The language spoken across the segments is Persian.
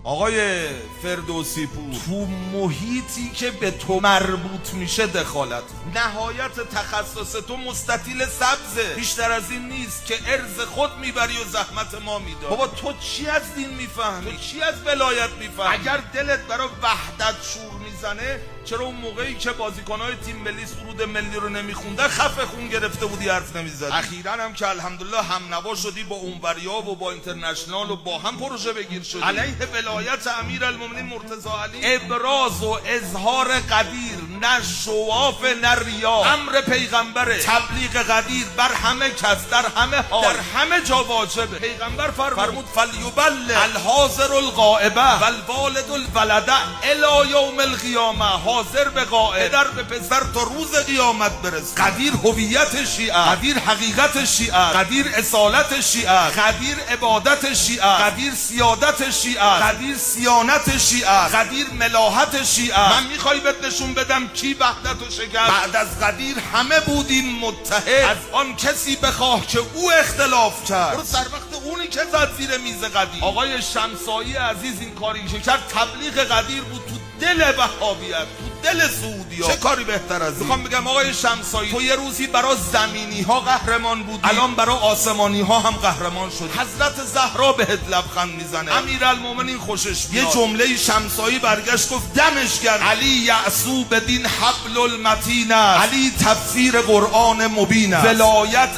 آقای فردوسی پور، تو محیطی که به تو مربوط میشه دخالت. نهایت تخصص تو مستطیل سبزه، بیشتر از این نیست که ارز خود میبری و زحمت ما میداری. بابا تو چی از دین میفهمی؟ تو چی از ولایت میفهمی؟ اگر دلت برای وحدت شور میزنه، چرا اون موقعی که بازیکن‌های تیم ملی سرود ملی رو نمیخوندن خفه خون گرفته بودی حرف نمیزدی؟ اخیراً هم که الحمدلله هم نوا شدی با اونوریا و با اینترنشنال و با هم پروژه بگیر شدی علیه ولایت امیرالمومنین مرتضی علی. ابراز و اظهار قدیر نه شواف نه ریا، امر پیغمبره. تبلیغ قدیر بر همه کس در همه حال در همه جا واجبه. پیغمبر فرمود فلیبلغ الحاضر الغائب والوالد الولد الی یوم القیامه. حاضر به غائب، پدر به پسر تا روز قیامت برس. قدیر هویت شیعه، قدیر حقیقت شیعه، قدیر اصالت شیعه، قدیر عبادت شیعه، قدیر سیادت شیعه، قدیر سیانت شیعه، قدیر ملاحت شیعه. من میخوای بهت نشون بدم کی وحدت و شکست؟ بعد از قدیر همه بودیم متحد. از آن کسی بخواه که او اختلاف کرد. برو سر وقت اونی که زد زیر میز قدیر. آقای شمسایی عزیز این کاری که کرد تبلیغ قدیر بود تو دل وهابیت، تو دل سعودی‌ها. چه کاری بهتر از این؟ میخوام بگم آقای شمسایی، تو یه روزی برای زمینی ها قهرمان بودی، الان برای آسمانی ها هم قهرمان شد. حضرت زهرا بهت لبخند میزنه، امیرالمومنین خوشش میاد. یه جمله شمسایی برگشت گفت دمش گرم، علی یعصو بدین حبل المتین است، علی تفسیر قرآن مبین است، ولایت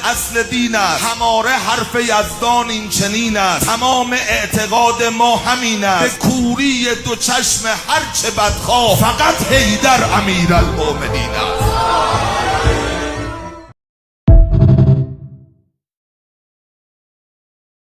اصل دین است، هماره حرف یزدان این چنین است، تمام اعتقاد ما همین است، به کوری دو چشم هرچه بدخواه فقط حیدر امیرالمومنین است.